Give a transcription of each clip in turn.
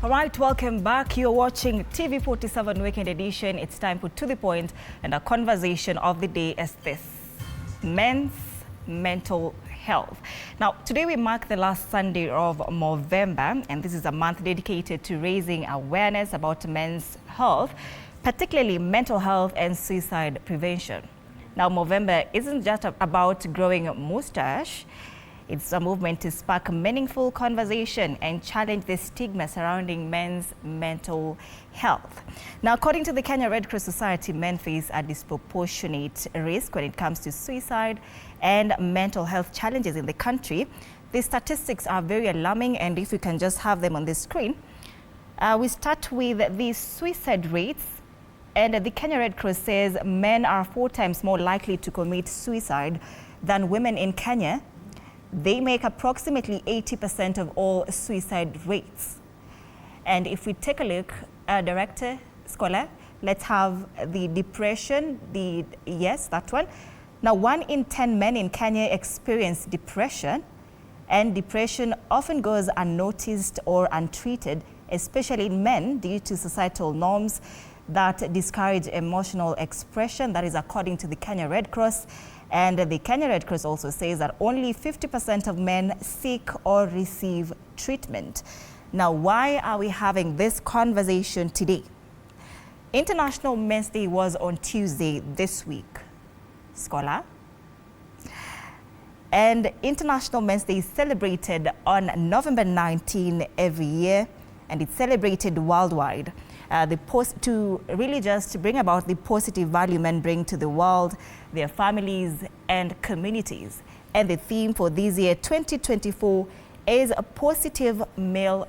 All right, welcome back. You're watching TV 47 Weekend Edition. It's time for To The Point, and our conversation of the day is this: men's mental health. Now, today we mark the last Sunday of November, and this is a month dedicated to raising awareness about men's health, particularly mental health and suicide prevention. Now, November isn't just about growing a mustache. It's a movement to spark meaningful conversation and challenge the stigma surrounding men's mental health. Now, according to the Kenya Red Cross Society, men face a disproportionate risk when it comes to suicide and mental health challenges in the country. The statistics are very alarming, and if we can just have them on the screen. We start with the suicide rates, and the Kenya Red Cross says men are 4 times more likely to commit suicide than women in Kenya. They make approximately 80% of all suicide rates. And if we take a look, Director, Scholar, let's have the depression, yes, that one. Now, 1 in 10 men in Kenya experience depression, and depression often goes unnoticed or untreated, especially in men, due to societal norms that discourage emotional expression. That is according to the Kenya Red Cross. And the Kenya Red Cross also says that only 50% of men seek or receive treatment. Now, why are we having this conversation today? International Men's Day was on Tuesday this week, Scholar. And International Men's Day is celebrated on November 19 every year, and it's celebrated worldwide. To really just bring about the positive value men bring to the world, their families and communities. And the theme for this year, 2024, is a positive male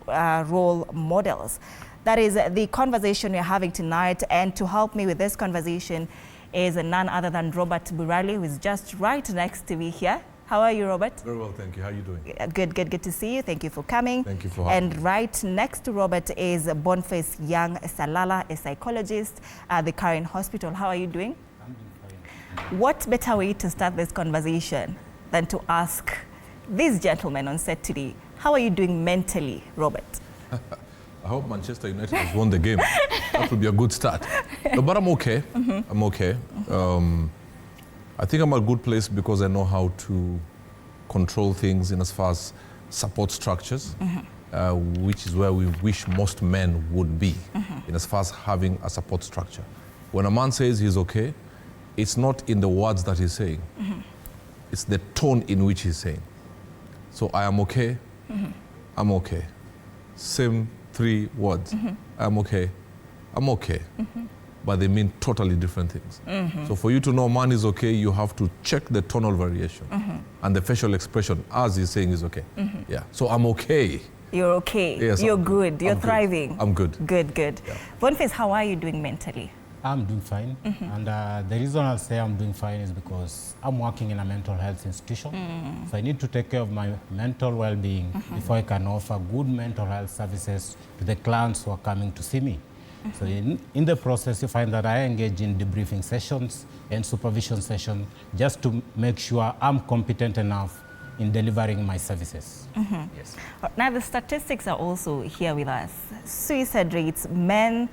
role models. That is the conversation we're having tonight, and to help me with this conversation is none other than Robert Burali, who is just right next to me here. How are you, Robert? Very well, thank you. How are you doing? Good to see you. Thank you for coming. Thank you for having me. And right next to Robert is Boniface Young Salala, a psychologist at the Karen Hospital. How are you doing? I'm doing fine. What better way to start this conversation than to ask these gentlemen on set today, how are you doing mentally, Robert? I hope Manchester United has won the game. That would be a good start. No, but I'm okay. I'm okay. I think I'm at a good place because I know how to control things in as far as support structures, which is where we wish most men would be, in as far as having a support structure. When a man says he's okay, it's not in the words that he's saying. It's the tone in which he's saying. So I am okay, I'm okay. Same 3 words. I'm okay, I'm okay. But they mean totally different things. So for you to know man is okay, you have to check the tonal variation and the facial expression as he's saying is okay. Yeah. So I'm okay. You're okay. Yes, you're good. You're thriving. I'm good. Good. Yeah. Boniface, how are you doing mentally? I'm doing fine. And the reason I'll say I'm doing fine is because I'm working in a mental health institution. So I need to take care of my mental well-being before I can offer good mental health services to the clients who are coming to see me. So in the process, you find that I engage in debriefing sessions and supervision sessions just to make sure I'm competent enough in delivering my services. Yes. Now, the statistics are also here with us. Suicide rates, men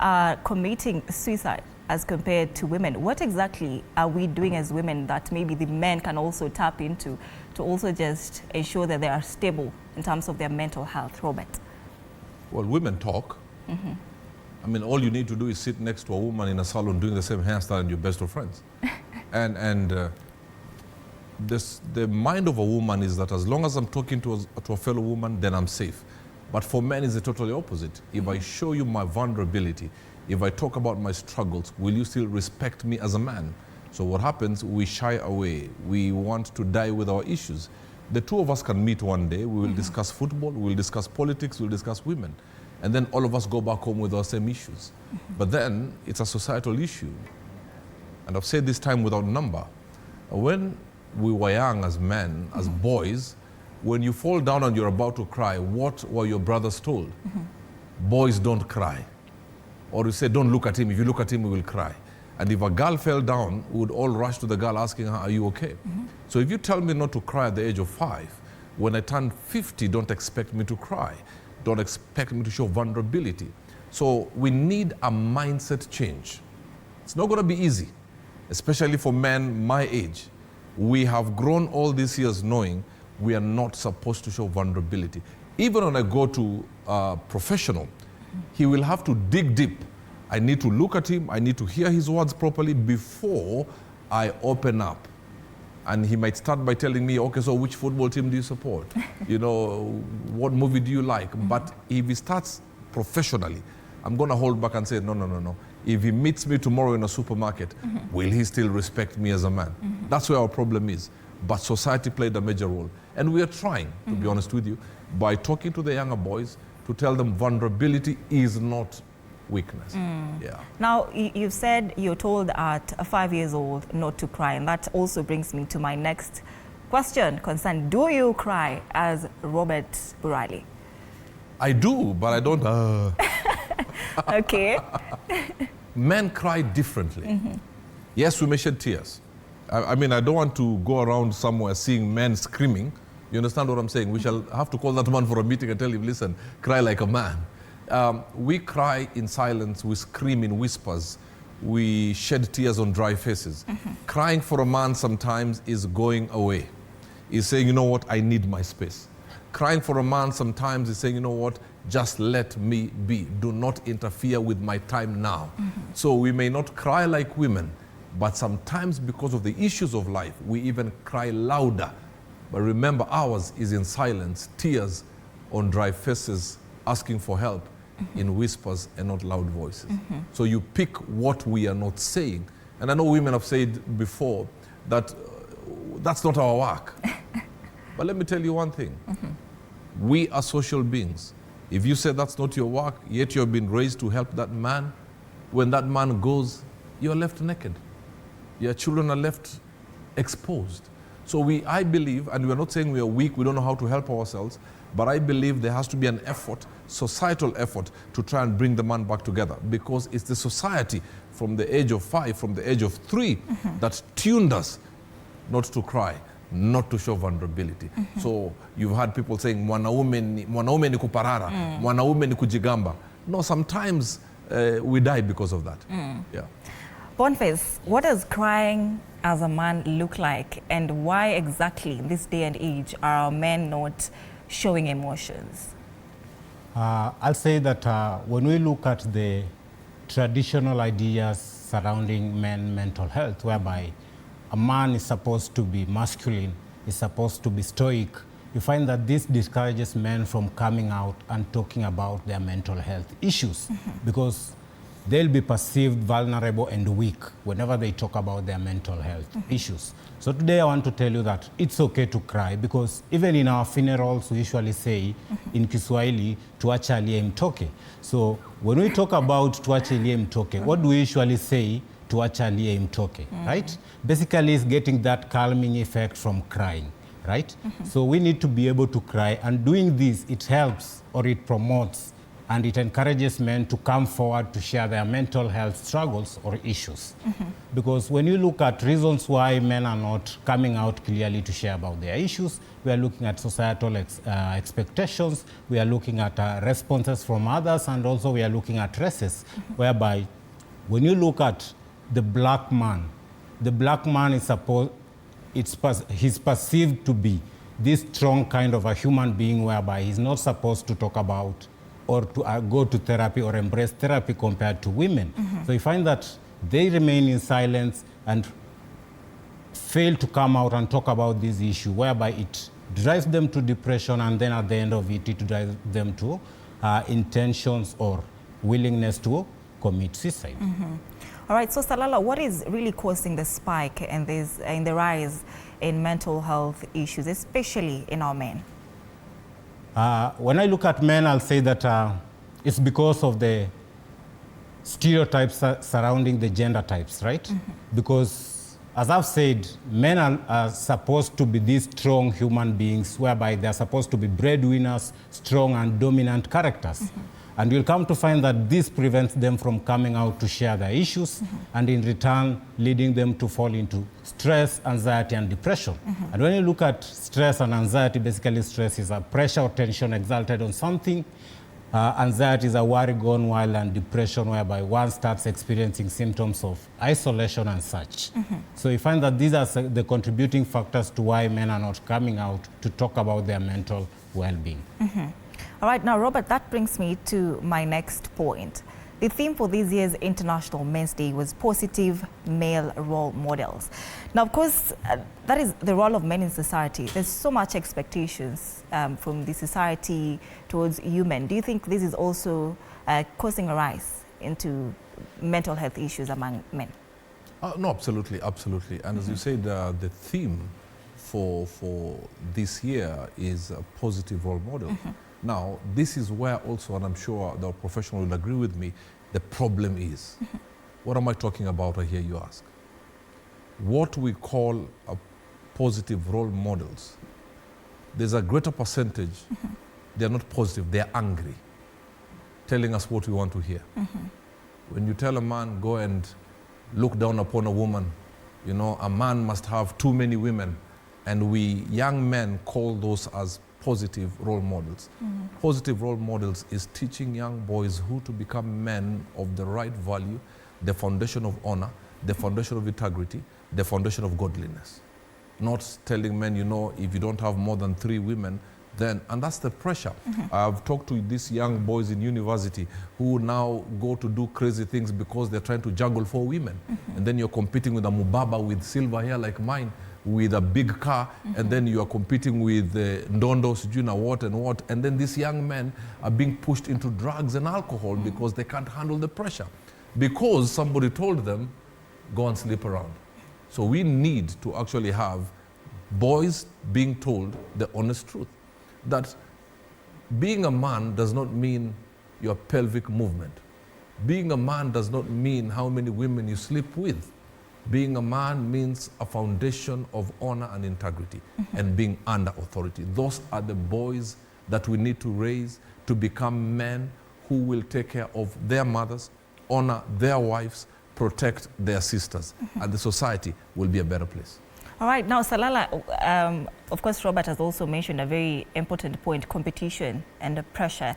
are committing suicide as compared to women. What exactly are we doing as women that maybe the men can also tap into to also just ensure that they are stable in terms of their mental health, Robert? Well, women talk. I mean, all you need to do is sit next to a woman in a salon doing the same hairstyle and you're best of friends. The mind of a woman is that as long as I'm talking to a fellow woman, then I'm safe. But for men, it's the totally opposite. If I show you my vulnerability, if I talk about my struggles, will you still respect me as a man? So what happens, we shy away. We want to die with our issues. The 2 of us can meet one day. We will discuss football, we'll discuss politics, we'll discuss women. And then all of us go back home with our same issues. But then it's a societal issue. And I've said this time without number. When we were young as men, as boys, when you fall down and you're about to cry, what were your brothers told? Boys don't cry. Or you say, don't look at him. If you look at him, we will cry. And if a girl fell down, we would all rush to the girl asking her, are you okay? So if you tell me not to cry at the age of 5, when I turn 50, don't expect me to cry. don't expect me to show vulnerability. So we need a mindset change. It's not going to be easy, especially for men my age. We have grown all these years knowing we are not supposed to show vulnerability. Even when I go to a professional, he will have to dig deep. I need to look at him, I need to hear his words properly before I open up. And he might start by telling me, okay, so which football team do you support? You know, what movie do you like? But if he starts professionally, I'm going to hold back and say, no, no, no, no. If he meets me tomorrow in a supermarket, will he still respect me as a man? That's where our problem is. But society played a major role. And we are trying, to be honest with you, by talking to the younger boys to tell them vulnerability is not weakness. Yeah. Now, you said you're told at 5 years old not to cry, and that also brings me to my next question concerned, do you cry as Robert Burali? I do, but I don't. Okay. Men cry differently. Yes, we may shed tears. I mean, I don't want to go around somewhere seeing men screaming. You understand what I'm saying? We shall have to call that man for a meeting and tell him, listen, cry like a man. We cry in silence, we scream in whispers, we shed tears on dry faces. Crying for a man sometimes is going away. He's saying, you know what, I need my space. Crying for a man sometimes is saying, you know what, just let me be. Do not interfere with my time now. So we may not cry like women, but sometimes because of the issues of life, we even cry louder. But remember, ours is in silence, tears on dry faces, asking for help in whispers and not loud voices. So you pick what we are not saying. And I know women have said before that that's not our work. But let me tell you one thing. We are social beings. If you say that's not your work, yet you have been raised to help that man, when that man goes, you're left naked. Your children are left exposed. So I believe, and we're not saying we are weak, we don't know how to help ourselves, but I believe there has to be an effort, societal effort, to try and bring the man back together, because it's the society from the age of 5, from the age of 3, that tuned us not to cry, not to show vulnerability. So you've had people saying, mwanaume ni kuparara, mwanaume ni kujigamba. No, sometimes we die because of that. Yeah. Boniface, what does crying as a man look like, and why exactly in this day and age are our men not showing emotions? I'll say that when we look at the traditional ideas surrounding mental health, whereby a man is supposed to be masculine, is supposed to be stoic, you find that this discourages men from coming out and talking about their mental health issues, because they'll be perceived vulnerable and weak whenever they talk about their mental health issues. So today I want to tell you that it's okay to cry, because even in our funerals we usually say in Kiswahili, tuache aliye mtoke. So when we talk about tuache aliye mtoke, what do we usually say? Tuache aliye mtoke, right? Basically it's getting that calming effect from crying, right? So we need to be able to cry, and doing this, it helps or it promotes and it encourages men to come forward to share their mental health struggles or issues. Because when you look at reasons why men are not coming out clearly to share about their issues, we are looking at societal expectations, we are looking at responses from others, and also we are looking at races, whereby when you look at the black man is he's perceived to be this strong kind of a human being, whereby he's not supposed to talk about or to go to therapy or embrace therapy compared to women. So you find that they remain in silence and fail to come out and talk about this issue, whereby it drives them to depression, and then at the end of it, it drives them to intentions or willingness to commit suicide. All right, so Salala, what is really causing the spike in the rise in mental health issues, especially in our men? When I look at men, I'll say that it's because of the stereotypes surrounding the gender types, right? Because, as I've said, men are supposed to be these strong human beings, whereby they're supposed to be breadwinners, strong and dominant characters. And you'll come to find that this prevents them from coming out to share their issues, and in return, leading them to fall into stress, anxiety, and depression. And when you look at stress and anxiety, basically stress is a pressure or tension exerted on something, Anxiety is a worry gone wild, and depression, whereby one starts experiencing symptoms of isolation and such. So we find that these are the contributing factors to why men are not coming out to talk about their mental well-being. All right, now, Robert, that brings me to my next point. The theme for this year's International Men's Day was positive male role models. Now, of course, that is the role of men in society. There's so much expectations from the society towards human. Do you think this is also causing a rise into mental health issues among men? No, absolutely, absolutely. And as you said, the theme for this year is a positive role model. Now, this is where also, and I'm sure the professional will agree with me, the problem is. What am I talking about, I hear you ask? What we call a positive role models, there's a greater percentage, they're not positive, they're angry, telling us what we want to hear. When you tell a man, go and look down upon a woman, you know, a man must have too many women, and we young men call those as positive role models. Positive role models is teaching young boys who to become men of the right value, the foundation of honor, the foundation of integrity, the foundation of godliness. Not telling men, you know, if you don't have more than 3 women, then, and that's the pressure. I've talked to these young boys in university who now go to do crazy things because they're trying to juggle 4 women. And then you're competing with a mubaba with silver hair like mine, with a big car, and then you are competing with Ndondo, Sijuna, what and what, and then these young men are being pushed into drugs and alcohol because they can't handle the pressure, because somebody told them, go and sleep around. So we need to actually have boys being told the honest truth, that being a man does not mean your pelvic movement. Being a man does not mean how many women you sleep with. Being a man means a foundation of honor and integrity, and being under authority. Those are the boys that we need to raise to become men who will take care of their mothers, honor their wives, protect their sisters, and the society will be a better place. All right, now Salala, of course, Robert has also mentioned a very important point, competition and the pressure.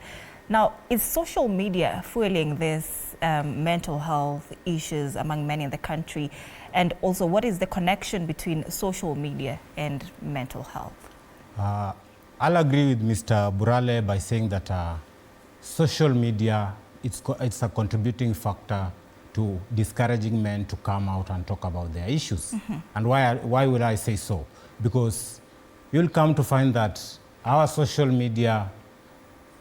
Now, is social media fueling this mental health issues among men in the country? And also, what is the connection between social media and mental health? I'll agree with Mr. Burale by saying that social media, it's a contributing factor to discouraging men to come out and talk about their issues. And why would I say so? Because you'll come to find that our social media,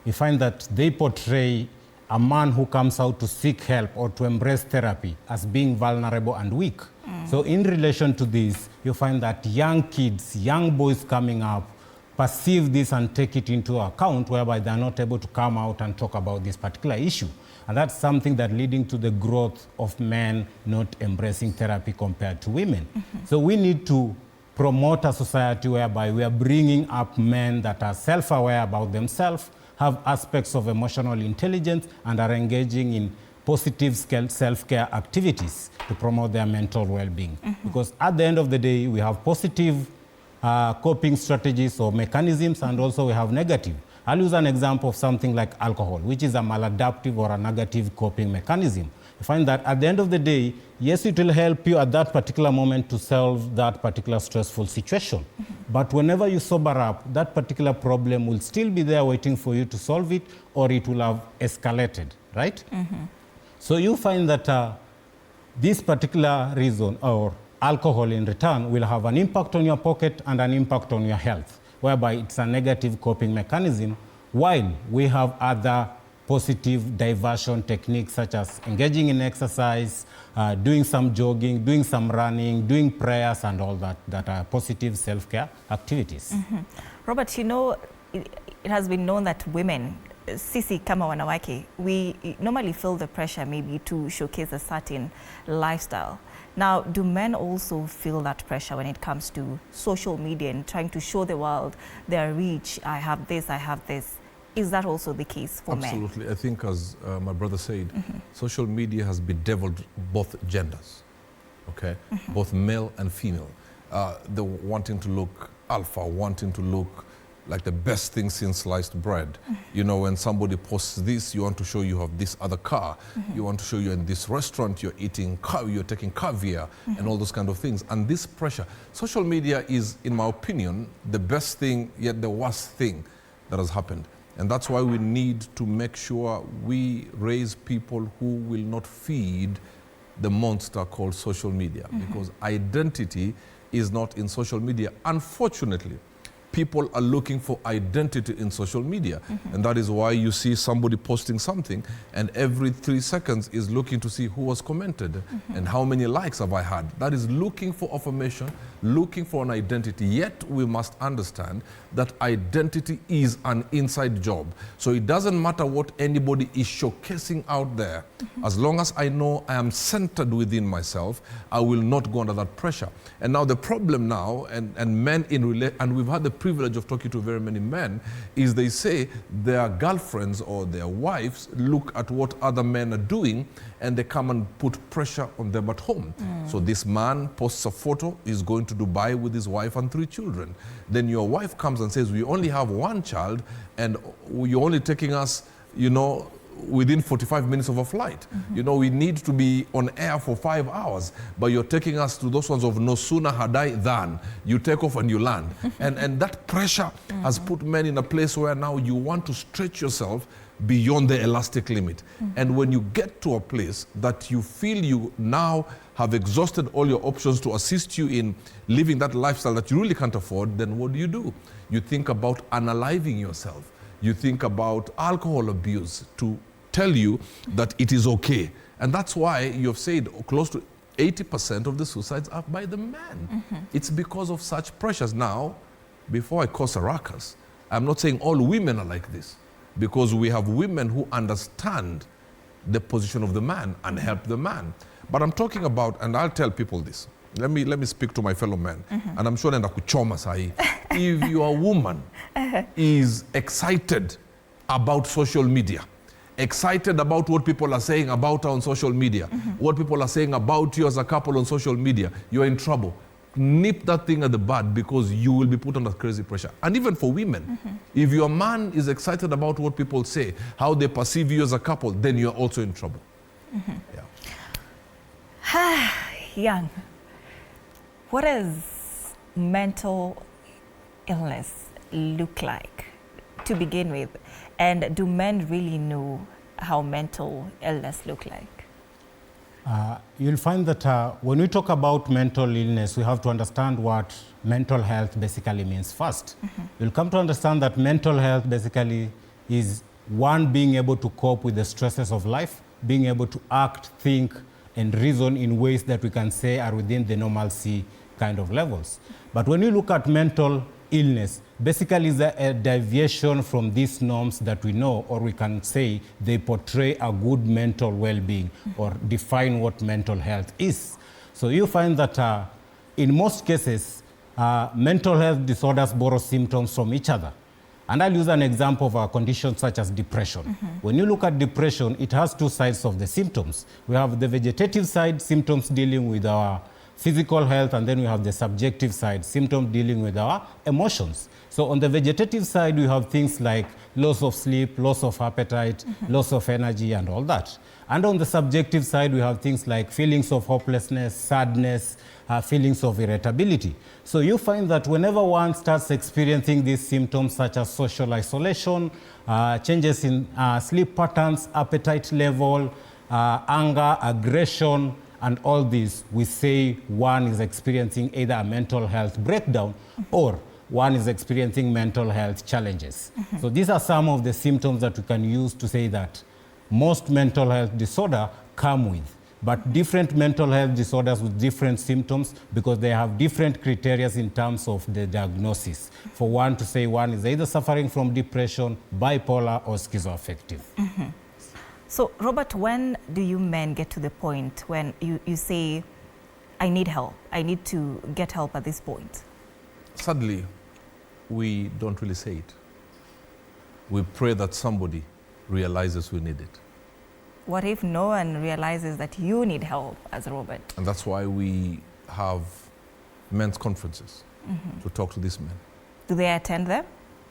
you find that they portray a man who comes out to seek help or to embrace therapy as being vulnerable and weak. So in relation to this, you find that young kids, young boys coming up, perceive this and take it into account, whereby they're not able to come out and talk about this particular issue. And that's something that leading to the growth of men not embracing therapy compared to women. So we need to promote a society whereby we are bringing up men that are self-aware about themselves, have aspects of emotional intelligence, and are engaging in positive self-care activities to promote their mental well-being. Because at the end of the day, we have positive coping strategies or mechanisms, and also we have negative. I'll use an example of something like alcohol, which is a maladaptive or a negative coping mechanism. You find that at the end of the day, yes, it will help you at that particular moment to solve that particular stressful situation. But whenever you sober up, that particular problem will still be there waiting for you to solve it, or it will have escalated, right? So you find that this particular reason, or alcohol in return, will have an impact on your pocket and an impact on your health, whereby it's a negative coping mechanism, while we have other positive diversion techniques such as engaging in exercise, doing some jogging, doing some running, doing prayers, and all that are positive self-care activities. Robert, you know, it has been known that women, sisi kama wanawake, we normally feel the pressure maybe to showcase a certain lifestyle. Now, do men also feel that pressure when it comes to social media and trying to show the world they're rich, I have this, I have this? Is that also the case for men? Absolutely. I think, as my brother said, social media has bedeviled both genders, okay? Both male and female. The wanting to look alpha, wanting to look like the best thing since sliced bread. You know, when somebody posts this, you want to show you have this other car. You want to show you in this restaurant, you're eating, you're taking caviar and all those kind of things. And this pressure, social media is, in my opinion, the best thing, yet the worst thing that has happened. And that's why we need to make sure we raise people who will not feed the monster called social media, because identity is not in social media. Unfortunately, people are looking for identity in social media. And that is why you see somebody posting something and every 3 seconds is looking to see who was commented and how many likes have I had. That is looking for affirmation, looking for an identity. Yet we must understand that identity is an inside job. So it doesn't matter what anybody is showcasing out there. As long as I know I am centered within myself, I will not go under that pressure. And now the problem now, and men and we've had the privilege of talking to very many men, is they say their girlfriends or their wives look at what other men are doing and they come and put pressure on them at home. So this man posts a photo, he's going to Dubai with his wife and 3 children. Then your wife comes and says, we only have 1 child and you're only taking us, you know, within 45 minutes of a flight. You know, we need to be on air for 5 hours, but you're taking us to those ones of no sooner had I than. You take off and you land. And that pressure has put men in a place where now you want to stretch yourself beyond the elastic limit. And when you get to a place that you feel you now have exhausted all your options to assist you in living that lifestyle that you really can't afford, then what do? You think about unaliving yourself. You think about alcohol abuse to tell you that it is okay. And that's why you've said close to 80% of the suicides are by the men. It's because of such pressures. Now, before I cause a ruckus, I'm not saying all women are like this, because we have women who understand the position of the man and help the man. But I'm talking about, and I'll tell people this, let me speak to my fellow men, and I'm sure nenda kuchoma sahi. If your woman is excited about social media, excited about what people are saying about her on social media, what people are saying about you as a couple on social media, you're in trouble. Nip that thing at the bud, because you will be put under crazy pressure. And even for women, if your man is excited about what people say, how they perceive you as a couple, then you're also in trouble. Young, what does mental illness look like to begin with? And do men really know how mental illness look like? You'll find that when we talk about mental illness, we have to understand what mental health basically means first. You'll come to understand that mental health basically is one, being able to cope with the stresses of life, being able to act, think, and reason in ways that we can say are within the normalcy kind of levels. But when you look at mental illness, basically is a deviation from these norms that we know, or we can say they portray a good mental well-being or define what mental health is. So you find that in most cases, mental health disorders borrow symptoms from each other. And I'll use an example of a condition such as depression. When you look at depression, it has 2 sides of the symptoms. We have the vegetative side, symptoms dealing with our physical health, and then we have the subjective side, symptoms dealing with our emotions. So on the vegetative side, we have things like loss of sleep, loss of appetite, loss of energy, and all that. And on the subjective side, we have things like feelings of hopelessness, sadness, feelings of irritability. So you find that whenever one starts experiencing these symptoms such as social isolation, changes in sleep patterns, appetite level, anger, aggression, and all these, we say one is experiencing either a mental health breakdown or one is experiencing mental health challenges. So these are some of the symptoms that we can use to say that most mental health disorder come with, but different mental health disorders with different symptoms, because they have different criteria in terms of the diagnosis. For one to say one is either suffering from depression, bipolar, or schizoaffective. So, Robert, when do you men get to the point when you say, I need help, I need to get help at this point? Sadly, we don't really say it. We pray that somebody realizes we need it. What if no one realizes that you need help as Robert? And that's why we have men's conferences to talk to these men. Do they attend them?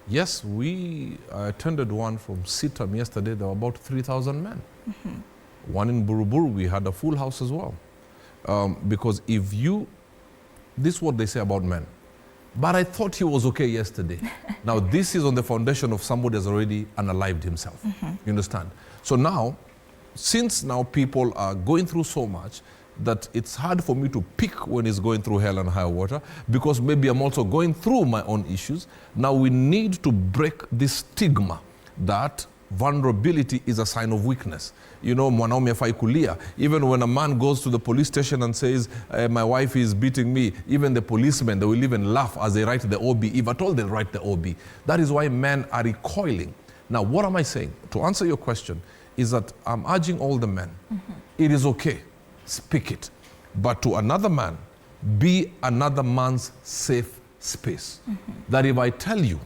Yes, I attended one from Sitam yesterday. There were about 3,000 men. One in Buruburu, we had a full house as well. Because this is what they say about men. But I thought he was okay yesterday. Now, this is on the foundation of somebody has already unalived himself. You understand? So now, since now people are going through so much, that it's hard for me to pick when he's going through hell and high water, because maybe I'm also going through my own issues. Now we need to break this stigma that vulnerability is a sign of weakness. You know, mwanaume hafai kulia. Even when a man goes to the police station and says, my wife is beating me, even the policemen, they will even laugh as they write the OB. If at all they write the OB. That is why men are recoiling. Now, what am I saying? To answer your question, is that I'm urging all the men, it is okay. Speak it. But to another man, be another man's safe space. That if I tell you,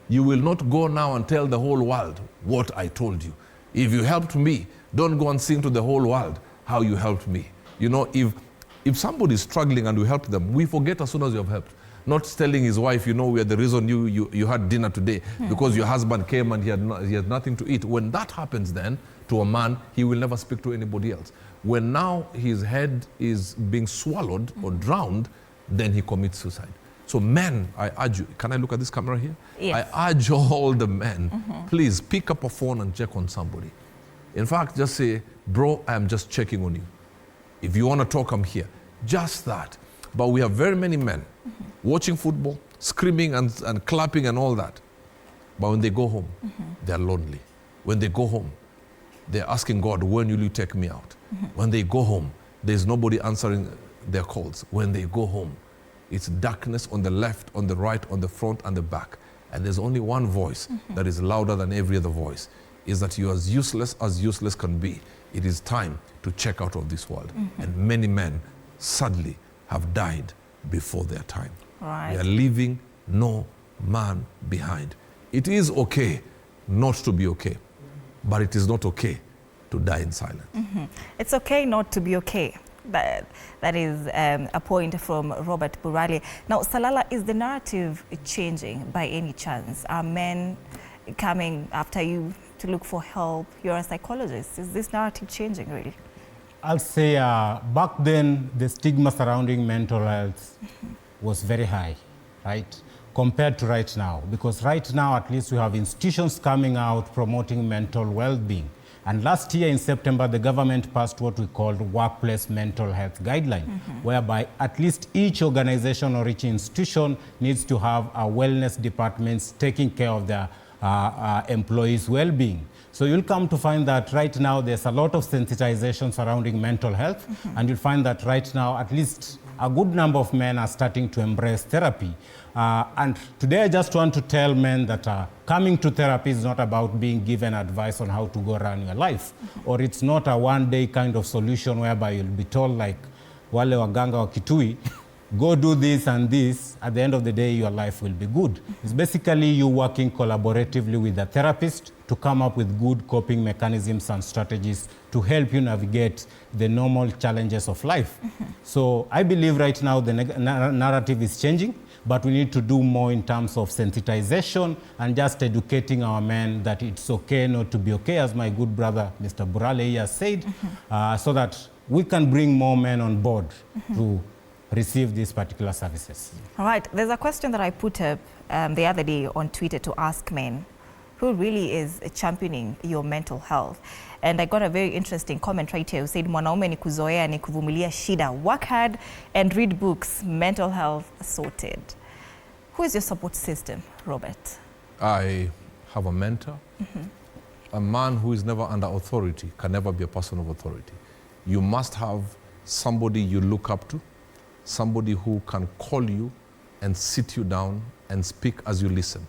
you will not go now and tell the whole world what I told you. If you helped me, don't go and sing to the whole world how you helped me. You know, if somebody is struggling and we help them, we forget as soon as you have helped. Not telling his wife, you know, we are the reason you had dinner today because your husband came and he had nothing to eat. When that happens then to a man, he will never speak to anybody else. When now his head is being swallowed or drowned, then he commits suicide. So men, I urge you, can I look at this camera here? Yes. I urge all the men, please pick up a phone and check on somebody. In fact, just say, bro, I am just checking on you. If you want to talk, I'm here. Just that. But we have very many men watching football, screaming and clapping and all that. But when they go home, they're lonely. When they go home, they're asking God, when will you take me out? When they go home, there's nobody answering their calls. When they go home, it's darkness on the left, on the right, on the front, and the back. And there's only one voice that is louder than every other voice, is that you're as useless can be. It is time to check out of this world. And many men, sadly, have died before their time. Right. They are leaving no man behind. It is okay not to be okay, but it is not okay to die in silence. It's okay not to be okay. That is a point from Robert Burale. Now, Salala, is the narrative changing by any chance? Are men coming after you to look for help? You're a psychologist. Is this narrative changing, really? I'll say back then, the stigma surrounding mental health was very high, right? Compared to right now. Because right now, at least we have institutions coming out promoting mental well-being. And last year in September, the government passed what we called workplace mental health guideline, whereby at least each organization or each institution needs to have a wellness departments taking care of their employees' well-being. So you'll come to find that right now there's a lot of sensitization surrounding mental health, and you'll find that right now at least a good number of men are starting to embrace therapy. And today I just want to tell men that coming to therapy is not about being given advice on how to go run your life, or it's not a one-day kind of solution whereby you'll be told like wale waganga wa Kitui, go do this and this, at the end of the day your life will be good. It's basically you working collaboratively with a therapist to come up with good coping mechanisms and strategies to help you navigate the normal challenges of life. So I believe right now the narrative is changing, but we need to do more in terms of sensitization and just educating our men that it's okay not to be okay, as my good brother Mr. Burale has said, so that we can bring more men on board to receive these particular services. All right, there's a question that I put up the other day on Twitter to ask men, who really is championing your mental health? And I got a very interesting comment right here who said, mwanaume ni kuzoea ni kuvumilia shida, work hard and read books, mental health sorted. Who is your support system, Robert? I have a mentor. A man who is never under authority can never be a person of authority. You must have somebody you look up to, somebody who can call you and sit you down and speak as you listen.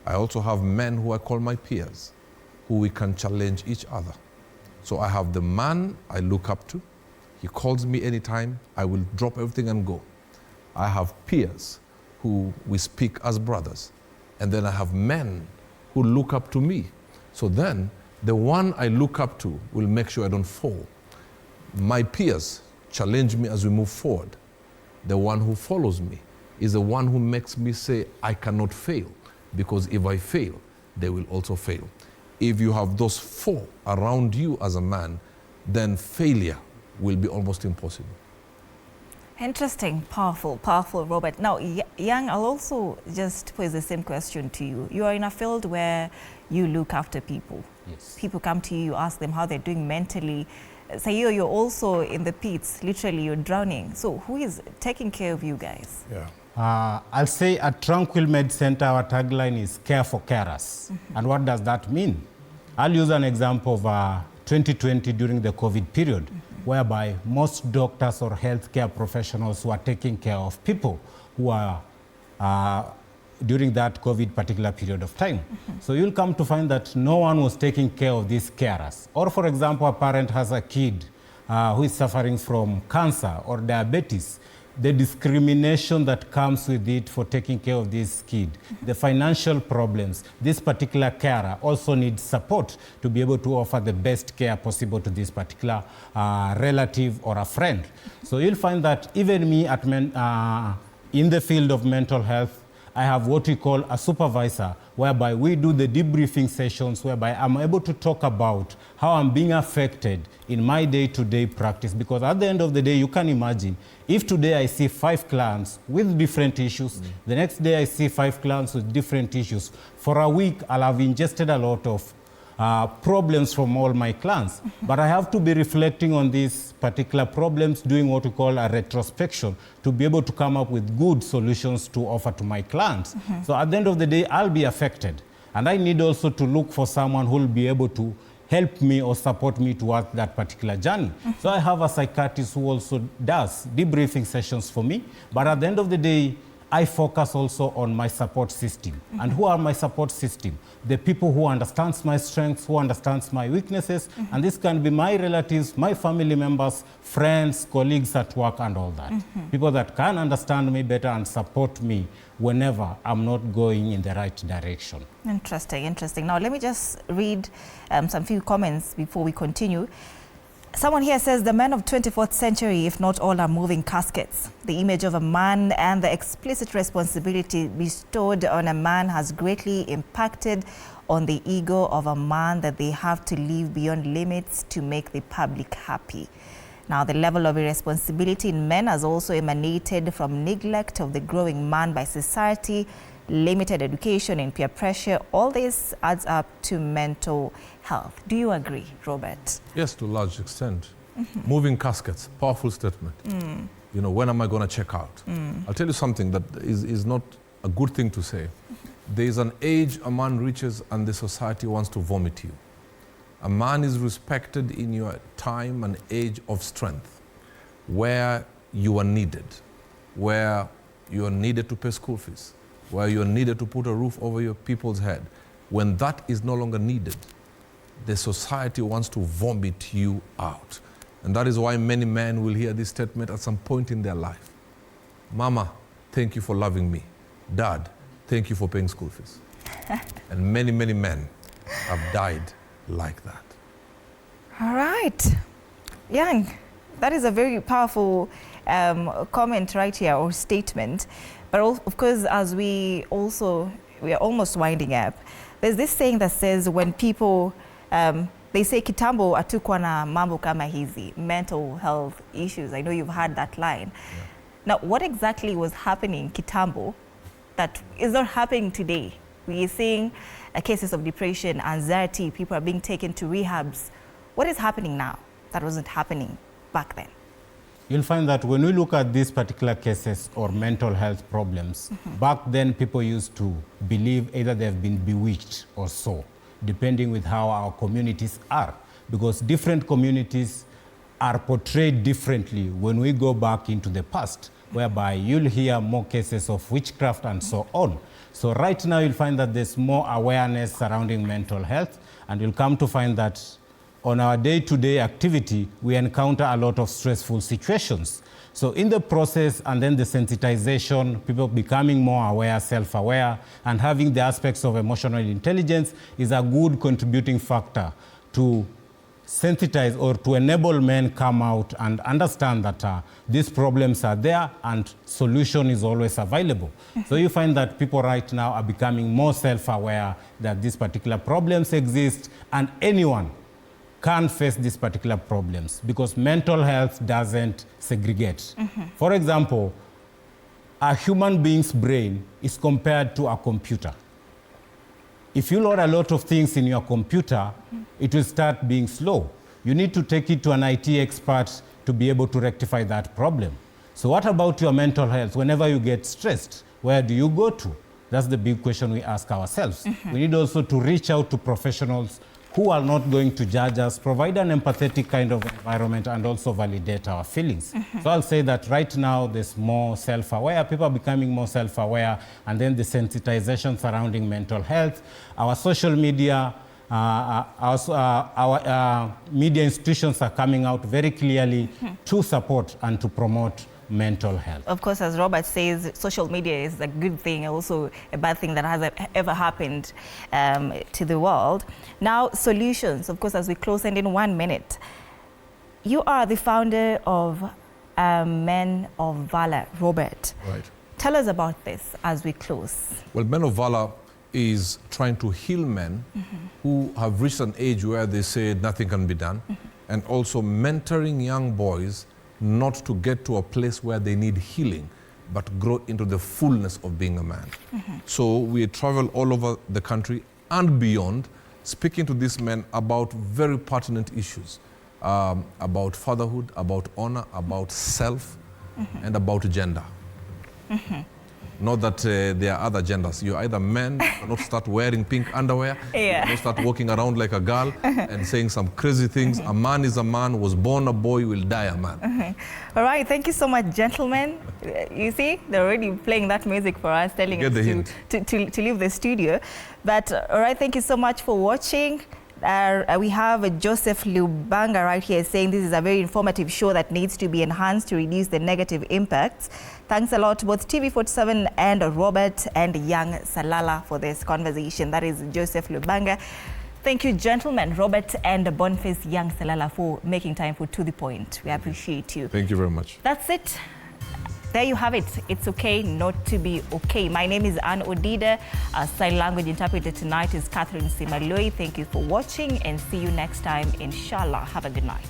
I also have men who I call my peers, who we can challenge each other. So I have the man I look up to. He calls me anytime. I will drop everything and go. I have peers who we speak as brothers. And then I have men who look up to me. So then the one I look up to will make sure I don't fall. My peers challenge me as we move forward. The one who follows me is the one who makes me say, I cannot fail. because if I fail, they will also fail. If you have those 4 around you as a man, then failure will be almost impossible. Interesting, powerful, Robert. Now, Young, I'll also just pose the same question to you. You are in a field where you look after people. Yes. People come to you, you ask them how they're doing mentally. Say you're also in the pits, literally you're drowning. So who is taking care of you guys? Yeah. I'll say at Tranquil Med Center, our tagline is care for carers. And what does that mean? I'll use an example of 2020 during the COVID period, whereby most doctors or healthcare professionals were taking care of people who are during that COVID particular period of time. So you'll come to find that no one was taking care of these carers. Or for example, a parent has a kid who is suffering from cancer or diabetes. The discrimination that comes with it for taking care of this kid, the financial problems, this particular carer also needs support to be able to offer the best care possible to this particular relative or a friend. So you'll find that even me at in the field of mental health, I have what we call a supervisor, whereby we do the debriefing sessions, whereby I'm able to talk about how I'm being affected in my day-to-day practice. Because at the end of the day, you can imagine, if today I see 5 clients with different issues, the next day I see 5 clients with different issues, for a week I'll have ingested a lot of problems from all my clients. But I have to be reflecting on these particular problems, doing what we call a retrospection, to be able to come up with good solutions to offer to my clients. So at the end of the day, I'll be affected. And I need also to look for someone who will be able to help me or support me towards that particular journey. So I have a psychiatrist who also does debriefing sessions for me. But at the end of the day, I focus also on my support system. And who are my support system? The people who understands my strengths, who understands my weaknesses, and this can be my relatives, my family members, friends, colleagues at work, and all that. People that can understand me better and support me whenever I'm not going in the right direction. Interesting, interesting. Now, let me just read some few comments before we continue. Someone here says the men of 24th century, if not all, are moving caskets. The image of a man and the explicit responsibility bestowed on a man has greatly impacted on the ego of a man that they have to live beyond limits to make the public happy. Now, the level of irresponsibility in men has also emanated from neglect of the growing man by society, limited education and peer pressure. All this adds up to mental health. Do you agree, Robert? Yes, to a large extent. Moving caskets, powerful statement. You know, when am I going to check out? I'll tell you something that is not a good thing to say. There is an age a man reaches and the society wants to vomit you. A man is respected in your time and age of strength, where you are needed, where you are needed to pay school fees, where you're needed to put a roof over your people's head. When that is no longer needed, the society wants to vomit you out. And that is why many men will hear this statement at some point in their life. Mama, thank you for loving me. Dad, thank you for paying school fees. And many, many men have died like that. All right. Young, that is a very powerful comment right here, or statement. But of course, as we are almost winding up, there's this saying that says when people, they say kitambo atukwa na mambo kama hizi, mental health issues. I know you've heard that line. Yeah. Now, what exactly was happening kitambo that is not happening today? We are seeing cases of depression, anxiety, people are being taken to rehabs. What is happening now that wasn't happening back then? You'll find that when we look at these particular cases or mental health problems, back then people used to believe either they've been bewitched or so, depending with how our communities are. Because different communities are portrayed differently when we go back into the past, whereby you'll hear more cases of witchcraft and so on. So right now you'll find that there's more awareness surrounding mental health, and you'll come to find that on our day-to-day activity, we encounter a lot of stressful situations. So in the process, and then the sensitization, people becoming more aware, self-aware, and having the aspects of emotional intelligence is a good contributing factor to sensitize or to enable men come out and understand that these problems are there and solution is always available. So you find that people right now are becoming more self-aware that these particular problems exist and anyone can face these particular problems because mental health doesn't segregate. For example, a human being's brain is compared to a computer. If you load a lot of things in your computer, it will start being slow. You need to take it to an IT expert to be able to rectify that problem. So what about your mental health? Whenever you get stressed, where do you go to? That's the big question we ask ourselves. We need also to reach out to professionals who are not going to judge us, provide an empathetic kind of environment, and also validate our feelings. So I'll say that right now there's more self-aware, people are becoming more self-aware, and then the sensitization surrounding mental health. Our social media, our media institutions are coming out very clearly to support and to promote mental health. Of course, as Robert says, social media is a good thing, also a bad thing that has ever happened to the world. Now, solutions, of course, as we close and in 1 minute. You are the founder of Men of Valor, Robert. Right. Tell us about this as we close. Well, Men of Valor is trying to heal men who have reached an age where they say nothing can be done, and also mentoring young boys not to get to a place where they need healing, but grow into the fullness of being a man. So we travel all over the country and beyond, speaking to these men about very pertinent issues, about fatherhood, about honor, about self, and about gender. Not that there are other genders. You're either men, not start wearing pink underwear, not start walking around like a girl and saying some crazy things. A man is a man, was born a boy, will die a man. All right, thank you so much, gentlemen. You see, they're already playing that music for us, telling us to leave the studio. But all right, thank you so much for watching. We have Joseph Lubanga right here saying this is a very informative show that needs to be enhanced to reduce the negative impacts. Thanks a lot, both TV47 and Robert and Young Salala, for this conversation. That is Joseph Lubanga. Thank you, gentlemen, Robert and Boniface Young Salala, for making time for To The Point. We appreciate you. Thank you very much. That's it. There you have it. It's okay not to be okay. My name is Anne Odida. Our sign language interpreter tonight is Catherine Simaloi. Thank you for watching and see you next time, inshallah. Have a good night.